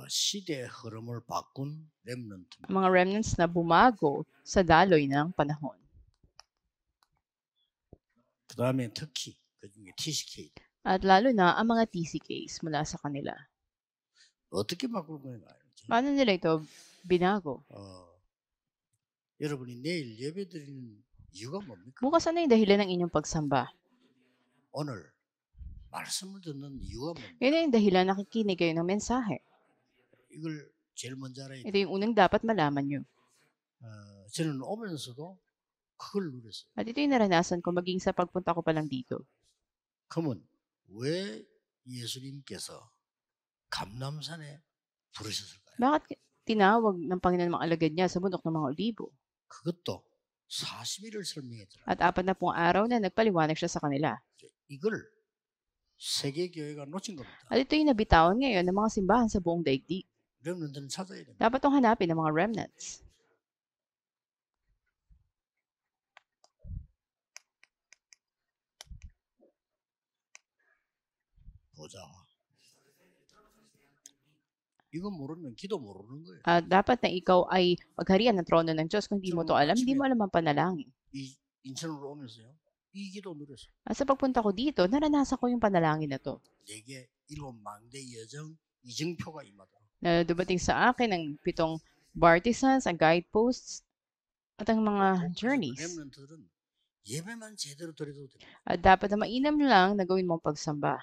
시대의 흐름을 바꾼 렘넌트. Mga remnants na bumago sa daloy ng panahon. 그 다음에 특히 그중에 TCK At lalo na ang mga TCKs mula sa kanila. 어떻게 바꿀 거냐 말이죠. Paano nila ito binago? 여러분이 내일 예배드리는 이유가 뭡니까? Bukas ano yung dahilan ng inyong pagsamba? 오늘 말씀을 듣는 이유가 뭡니까? Yun na yung dahilan nakikinig kayo ng mensahe. 이걸 제일 먼저 알아야 Ito 돼요. yung unang dapat malaman nyo. 저는 오면서도 그걸 누렸어요. At ito yung naranasan ko maging sa pagpunta ko pa lang dito. 그러면 왜 예수님께서 감람산에 부르셨을까요? Bakit tinawag ng Panginoon mga alagad niya sa bundok ng mga olibo? 그것도 40일을 설명했잖아요. At 40 araw na nagpaliwanag siya sa kanila. 이걸 세계교회가 놓친 겁니다. At ito yung nabitawan ngayon ng mga simbahan sa buong daigdig. 렘넌트는 찾아야 됩니다. Dapat itong hanapin ng mga remnants. 보좌와. 이거 모르면 기도 모르는 거예요. At dapat na ikaw ay magharian ng trono ng Diyos. Kung di mo to alam, hindi mo alam ang panalangin. 이 인천으로 오면서요. 이 기도 누렸어요. At sa pagpunta ko dito, naranasan ko yung panalangin na to. 내게 일곱 망대 여정 이정표가 임하도록. Na dumating sa akin ang 7 bartisans, ang guideposts, at ang mga journeys. 렘넌트들은 예배만 제대로 드려도 돼요. At dapat na mainam lang na gawin mong pagsamba.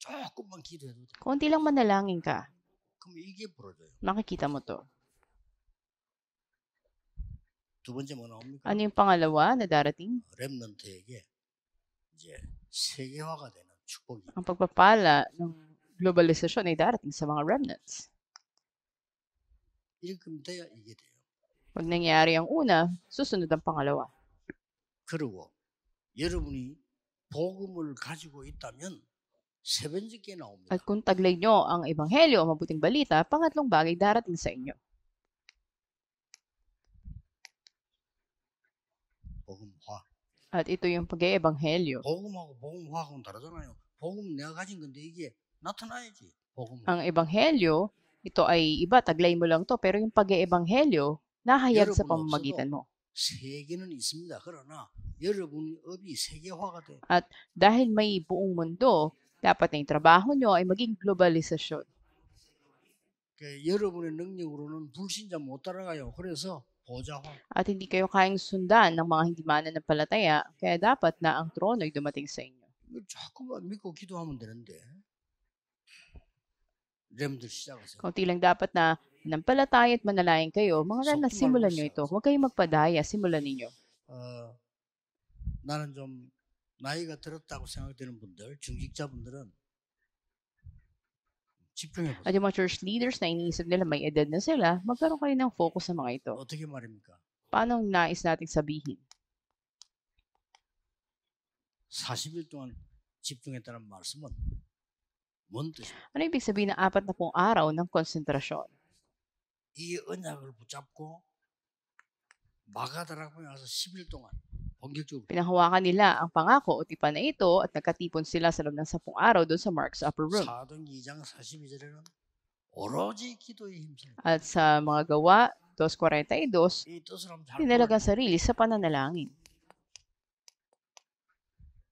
조금만 기도해도 돼요. Konti lang manalangin ka, 그럼 이게 부러져요. makikita mo to. 두 번째 뭐 나옵니까? Ano yung pangalawa na darating? 렘넌트에게 이제 세계화가 되는 축복이. Ang pagpapala ng globalisasyon ay darating sa mga remnants. 이렇게 돼야 이게 돼요. Pag nangyari ang una, susunod ang pangalawa. 그리고 여러분이 복음을 가지고 있다면 세 번째 나옵니다. At kung taglay nyo ang ebanghelyo o mabuting balita, pangatlong bagay darating sa inyo. 복음화. At ito yung pag-ebanghelyo. 복음하고 복음화하고는 다르잖아요. 복음은 내가 가진 건데 이게 나타나야지. 복음. Ang ebanghelyo, ito ay iba, taglay mo lang to, pero yung pag-ebanghelyo, nahayag sa pamamagitan mo. 세계는 있습니다. 그러나 여러분의 업이 세계화가 돼. At dahil may buong mundo, dapat na yung trabaho nyo ay maging globalisasyon. 여러분의 능력으로는 불신자 못 따라가요. 그래서 보좌화. At hindi kayo kayang sundan ng mga hindi mananampalataya, kaya dapat na ang trono ay dumating sa inyo. 이거 조금만 믿고 기도하면 되는데. 렘들 시작하세요. Kaunti lang dapat na nampalataya at manalangin kayo. Mga remnants, simulan nyo ito. Huwag kayong magpadaya, simulan ninyo. 나는 좀 나이가 들었다고 생각되는 분들, 중직자분들은 집중해 At 보세요. yung mga church leaders na iniisip nila may edad na sila, magkaroon kayo ng focus sa mga ito. 어떻게 말입니까? Paano ang nais nating sabihin? 40일 동안 집중했다는 말씀은 뭔 뜻입니까? Ano ibig sabihin ng 40 araw ng konsentrasyon? 이 언약을 붙잡고 마가다락방에 가서 10일 동안 본격적으로 Pinahawakan nila ang pangako o tipan na ito at nagkatipon sila sa loob ng 10 araw doon sa Mark's Upper Room. 사도행 2장 42절에는 오로지 기도에 힘쓰는 At sa mga gawa, 2.42, 이 뜻을 한번 잘 tinalagang 보아요. sarili sa pananalangin.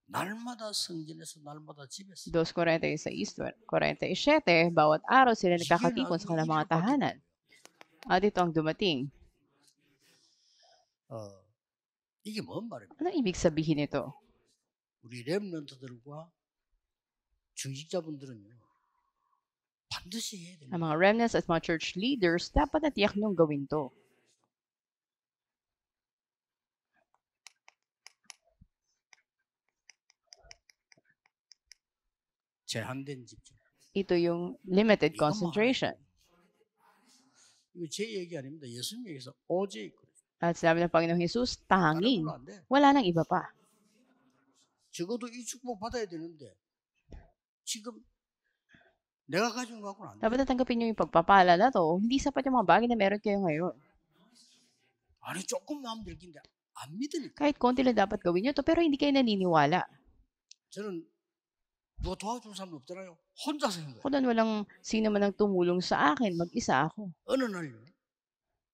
날마다 성전에서 날마다 집에서 2.46, 47, bawat araw sila nagkakatipon sa kanilang mga tahanan. At ito ang dumating. 이게 뭔 말입니까? Anong ibig sabihin ito? 우리 렘넌트들과 중직자분들은요 반드시 해야 됩니다. Ang mga remnants at mga church leaders, dapat na tiyak niyong gawin to. 제한된 집중. Ito yung limited concentration. 이거 제 얘기 아닙니다. 예수님 얘기해서 오직 At sabi ng Panginoong Jesus, 다른 tanging, 걸로 안 돼. wala nang iba pa. 적어도 이 축복 받아야 되는데 지금 내가 가진 거 갖고는 안 돼. Dapat natanggapin niyo yung pagpapala na to. Hindi sapat yung mga bagay na meron kayo ngayon. 아니 조금 마음 들긴데 안 믿으니까. Kahit konti lang dapat gawin niyo to, pero hindi kayo naniniwala. 저는 누가 도와준 사람도 없잖아요. 혼자서 한 거예요. Ako doon, walang sino man ang tumulong sa akin. Mag-isa ako. 어느 날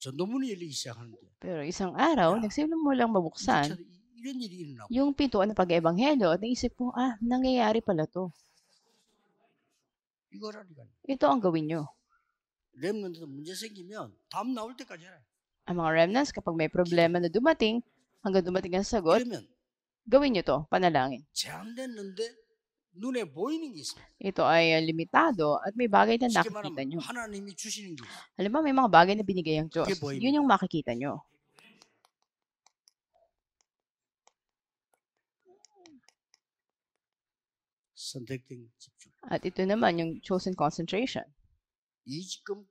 전도문이 열리기 시작하는데 Pero isang araw, 야, nagsimulang mabuksan 이렇게 이런 일이 일어나고 yung pintuan ng pag-ebanghelyo at naisip ko, nangyayari pala to. 이거라니까요. Ito ang gawin nyo. 렘넌트도 문제 생기면 답 나올 때까지 해라. Ang mga remnants, kapag may problema na dumating, hanggang dumating ang sagot, 그러면 gawin nyo to, panalangin. 제한됐는데 눈에 보이는 게 있어요. Ito ay limitado at may bagay na 쉽게 nakikita 말하면 nyo. 하나님이 주시는 게 있어요. Alam mo, may mga bagay na binigay ang Diyos. 그게 보입니다. Yun yung makikita nyo. 선택된 집중. At ito naman yung chosen concentration. 이 지금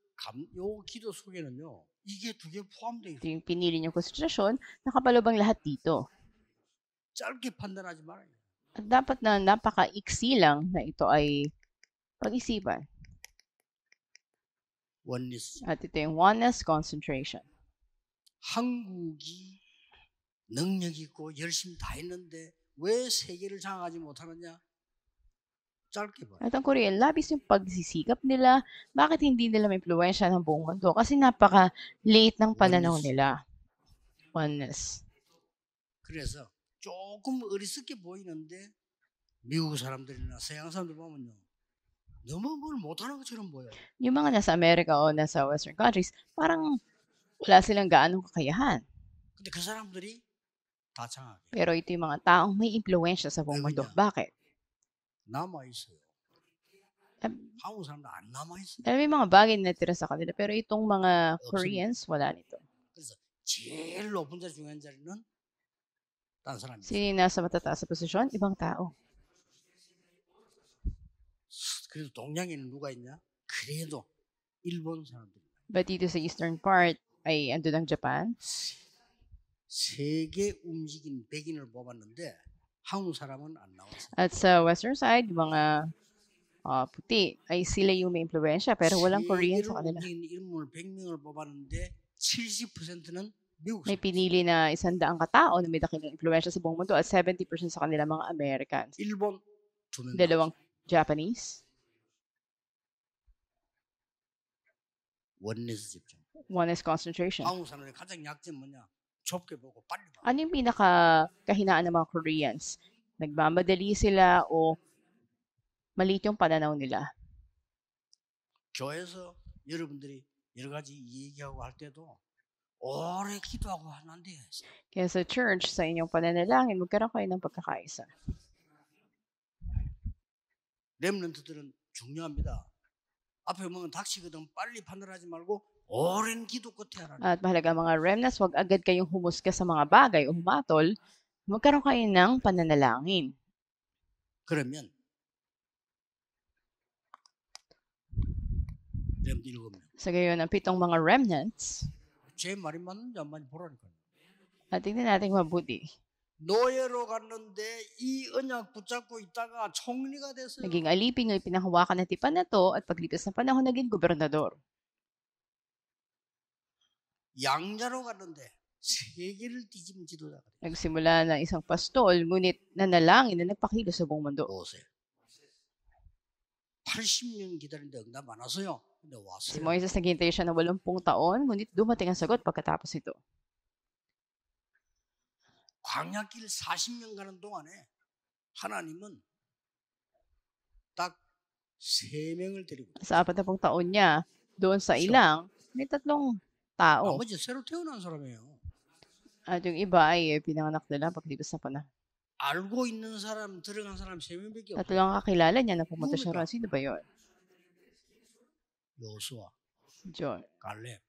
요 기도 속에는요. 이게 두 개 포함되어 Ito 있어요. yung pinili nyong konsentrasyon, nakapalubang lahat dito. 짧게 판단하지 말아요. At dapat na napaka-iksi lang na ito ay pag-isipan. 원리스. At ito yung oneness concentration. 한국이 능력 있고 열심히 다 했는데 왜 세계를 장악하지 못하느냐? 짧게 봐요. At ang Korean, labis yung pagsisikap nila. Bakit hindi nila may impluwensya ng buong mundo? Kasi napaka-late ng pananaw Oneness. nila. Oneness. 그래서 조금 어리석게 보이는데 미국 사람들이나 서양 사람들 보면요. 너무 뭘 못하는 것처럼 보여요. Yung mga nasa Amerika o nasa Western countries, parang wala silang gaanong kakayahan. 근데 그 사람들이 다 장악해. Pero ito yung mga taong may impluwensya sa buong mundo. Bakit? 남아 있어요. Ah, 한국 사람들 안 남아 있어요. Dahil may mga bagay na natira sa kanila. Pero itong mga Koreans, wala nito. 그래서 제일 높은 자리 중요한 자리는 딴 사람이. Sino yung nasa matataas sa posisyon? Ibang tao. 그래도 동양에는 누가 있냐? 그래도 일본 사람들. But dito sa eastern part, ay andun ang Japan. 세계 움직인 백인을 뽑았는데 한국 사람은 안 나왔어요. At sa western side, yung mga puti, ay sila yung may impluwensya. Pero walang Korean sa kanila. 움직인 인물 100명을 뽑았는데 70%는 미국 May 사람. pinili na 100 katao na may dakilang impluwensya sa buong mundo at 70% sa kanila mga Americans. 일본 2명. Dalawang Japanese. 원리스 집중. Oneness concentration. 한국 사람의 가장 약점 뭐냐? 좁게 보고 빨리 봐. Ano yung pinaka-kahinaan ng mga Koreans? Nagmamadali sila o maliit yung pananaw nila? 교회에서 여러분들이 여러 가지 얘기하고 할 때도 오래 기도하고 하는데 Kaya sa church, sa inyong pananalangin, magkaroon kayo ng pagkakaisa. 렘넌트들은 중요합니다. 앞에 보면 닥치거든 빨리 판단하지 말고 오랜 기도 끝에 하라. At mahalaga mga remnants, huwag agad kayong humusga sa mga bagay o humatol. Magkaroon kayo ng pananalangin. 그러면 렘 7명. Sa gayon, ang 7 mga remnants, 제 말이 맞는지 안 맞는지 보라니까요. at tingnan natin mabuti. 노예로 갔는데 이 언약 붙잡고 있다가 총리가 됐어요. Naging alipin yung pinanghawakan ng tipan na to at paglipas ng panahon naging gobernador. 양자로 갔는데 세계를 뒤집은 지도자가 됐어요. Nagsimula na isang pastol, ngunit nanalangin na nagpakilo sa buong mundo. 오세요. 80년 기다리는데 응답 안 왔어요. 근데 Si 왔어요. Moises naghintay siya ng 80 taon, ngunit dumating ang sagot pagkatapos ito. 광야길 40년 가는 동안에 하나님은 딱 3명을 데리고 Sa 40 taon niya, doon sa ilang, may 3 tao. 나머지 새로 태어난 사람이에요. At yung iba ay pinanganak nila paglipas ng panahon. 알고 있는 사람, 들어간 사람 3명밖에 없어요. 3 ang kakilala niya na pumunta siya ron. Sino ba yun? 요수아, John. 갈렙,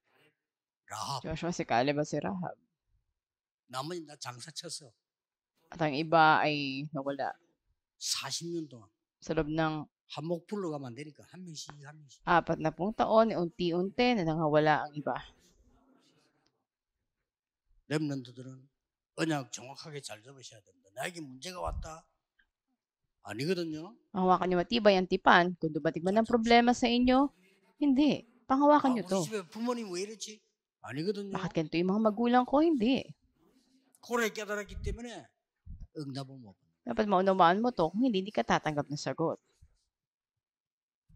라합. Joshua, si Caleb at si Rahab. 나머지 다 장사 쳤어. At ang iba ay nawala. 40년 동안 Sa loob ng 한목 불러가면 안 되니까 한 명씩 한 명씩. 40 taon, unti-unti na nangawala ang iba. 렘넌트들은 언약 정확하게 잘 잡으셔야 됩니다. 나에게 문제가 왔다. 아니거든요. Panghawakan niyo matibay ang tipan. Kung dumating man ang problema sa inyo, hindi. Panghawakan niyo 우리 to. 집에 부모님 왜 이랬지? 아니거든요. Bakit ganito yung mga magulang ko? Hindi. 고래 깨달았기 때문에 응답을 못 받는. Dapat maunawaan mo to. Kung hindi ka tatanggap ng sagot.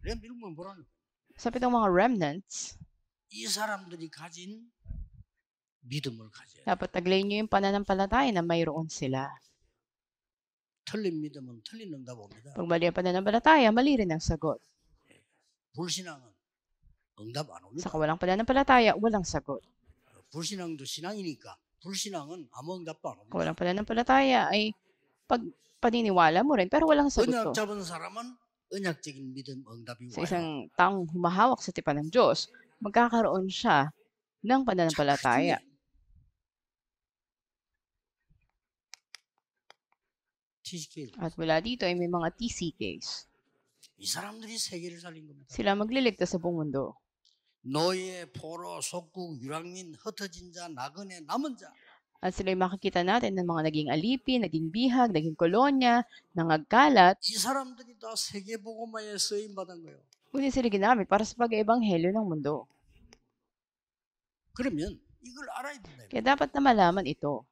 렘들은 뭐라는? Sabi ng mga remnants, 이 사람들이 가진 믿음을 가져야 돼. dapat taglayin nyo yung pananampalataya na mayroon sila. 틀린 믿음은 틀린 응답 옵니다. Pag mali ang pananampalataya, mali rin ang sagot. 불신앙은 응답 안 옵니다. Sa walang pananampalataya, walang sagot. 불신앙도 신앙이니까 불신앙은 아무 응답도 안 Kung 옵니다. walang pananampalataya ay paniniwala mo rin, pero walang sagot 언약 to. 잡은 사람은 언약적인 믿음 응답이 Sa 와요. isang taong humahawak sa tipan ng Diyos, magkakaroon siya ng 자, pananampalataya. 그중에 TCK At mula dito ay may mga TCKs. 이 사람들이 세계를 살린 겁니다. Sila magliligtas sa buong mundo. 노예, 포로, 속국, 유랑민, 흩어진 자, 나그네, 남은 자. At sila'y makikita natin ng mga naging alipin, naging bihag, naging kolonya, nangagkalat. 이 사람들이 다 세계 복음화에 쓰임 받은 거예요. Ngunit sila ginamit para sa pag-eebanghelyo ng mundo. 그러면 이걸 알아야 된다. Kaya dapat na malaman ito.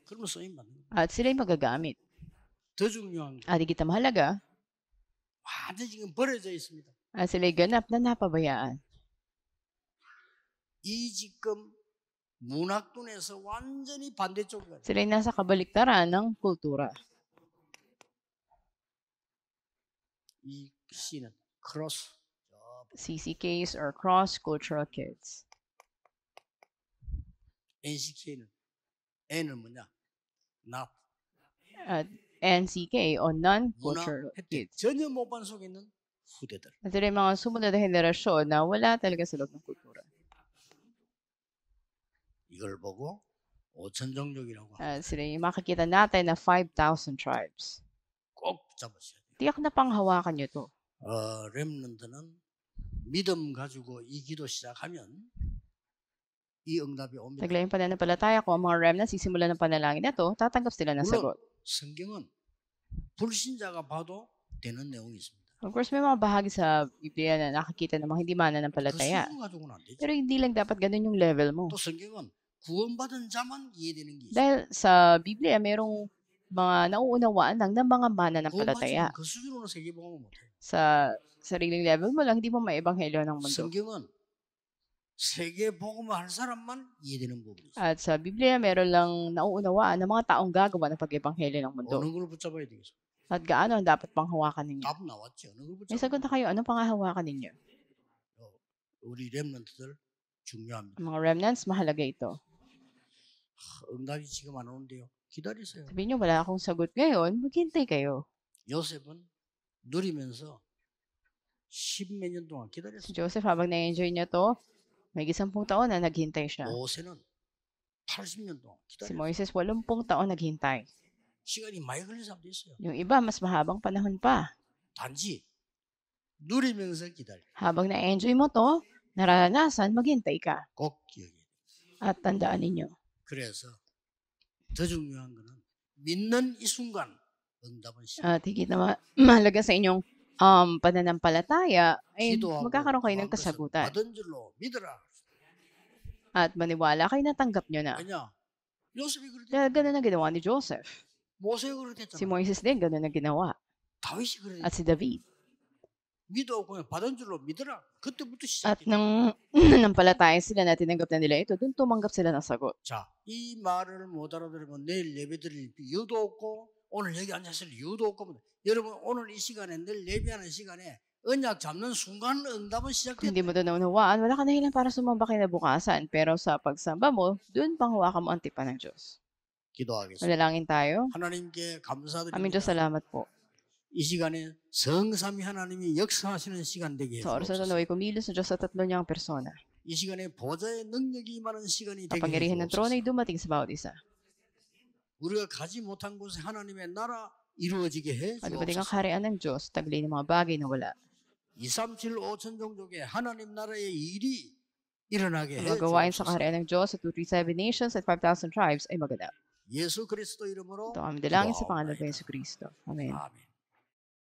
그러면 쓰임 받는 거예요. At sila'y magagamit. 더 중요한 게 At higit na mahalaga, 완전히 지금 버려져 있습니다. at sila'y ganap na napabayaan. 이 지금 문학돈에서 완전히 반대쪽으로 가요. Sila'y nasa kabaliktaran ng kultura. 이 C는 크로스. CCKs or cross-cultural kids. NCK는 N은 뭐냐? not. At NCK o 문화 non-cultural 혜택 kids. 전혀 못 받은 속에 있는 후대들. At sila'y mga sumunod na henerasyon na wala talaga sa loob ng kultura. 이걸 보고 5천 종족이라고 At sila'y makikita natin na 5,000 tribes. 꼭 잡으셔야 돼요. Tiyak na panghawakan nyo to. 렘넌트는 믿음 가지고 이 기도 시작하면 이 응답이 옵니다. Taglay yung pananampalataya ko, ang mga remnants, sisimula ng panalangin na to, tatanggap sila ng 물론 sagot. 성경은 불신자가 봐도 되는 내용이 있습니다. Of course, may mga bahagi sa Biblia na nakikita ng mga hindi 그 mananampalataya. 수준 가지고는 안 되죠. Pero hindi lang dapat ganun yung level mo. 또 성경은 구원받은 자만 이해되는 게 있어요. Dahil sa Biblia, mayroong mga nauunawaan lang ng mga mananampalataya. 구원받으면 그 수준으로 세계복음을 못해요. Sa sariling level mo lang, hindi mo maebanghelyo ng mundo. 성경은 세계복음을 할 사람만 이해되는 부분이 있어요. At sa Biblia, meron lang nauunawaan ng mga taong gagawa ng pag-ebanghelyo ng mundo. 어느 걸 붙잡아야 되겠어요? At gaano ang dapat panghawakan ninyo? 답 나왔지. 어느 걸 May 붙잡아야 sagot na kayo, anong panghahawakan ninyo? 우리 렘넌트들 중요합니다. Ang mga remnants, mahalaga ito. 응답이 지금 안 오는데요. 기다리세요. Sabihin nyo, wala akong sagot ngayon, maghintay kayo. 요셉은 누리면서 10몇 년 동안 Si 기다렸어요. Joseph, habang na-enjoy niya to, may 10 taon na naghintay siya. 모세는 80년 동안 Si 기다렸어요. Moises, 80 taon naghintay. 시간이 많이 걸린 사람도 있어요. Yung iba, mas mahabang panahon pa. 단지 누리면서 기다려. Habang na-enjoy mo to, naranasan, maghintay ka. 꼭 기억해야 돼요. At tandaan ninyo. 그래서 더 중요한 거는 믿는 이 순간 응답은 시작. At higit na mahalaga sa inyong pananampalataya, ay 기도하고 magkakaroon kayo ng 구한 것은 kasagutan. 받은 줄로 믿어라. At maniwala kayo na tanggap nyo na. 왜냐? 요셉이 그랬대. Dahil ganun ang ginawa ni Joseph. 모세가 Si 그랬잖아. Moises din, ganun ang ginawa. 다윗이 그랬대. At si David. 믿어 그냥 받은 줄로 믿어라. 그때부터 At 시작돼. nang nanampalataya sila na tinanggap na nila ito, dun tumanggap sila ng sagot. 자, 이 말을 못 알아들으면 내일 예배드릴 이유도 없고 오늘 여기 앉았을 이유도 없고 여러분 오늘 이 시간에 내일 예배하는 시간에 언약 잡는 순간 응답은 Kung hindi 시작된다. mo doon naunawaan, wala ka na hilang para sumamba kinabukasan. Pero sa pagsamba mo, dun panghawakan mo ang tipan ng Diyos. 기도하겠습니다. Manalangin tayo. 하나님께 Aming Diyos, 감사드립니다. salamat po. 이 시간에 성삼위 하나님이 역사하시는 시간 되게 Sa oras na ito, 해주옵소서. naway kumilos ng Diyos sa tatlo niyang persona. 이 시간에 보좌의 능력이 많은 시간이 되게 Kapangyarihan ng trono ay 해주옵소서. dumating sa bawat isa. 우리가 가지 못한 곳에 하나님의 나라 이루어지게 At dumating ang 해주옵소서. kaharian ng Diyos, taglay ng mga bagay na wala. 237 5천 종족의 하나님 나라의 일이 일어나게 Ang magawain sa 해주옵소서. kaharian ng Diyos sa 237 nations at 5,000 tribes ay maganap. 예수 그리스도 이름으로 Ito ang dalangin sa 기도하옵나이다. pangalan ng Yesu Cristo. Amen. 아멘.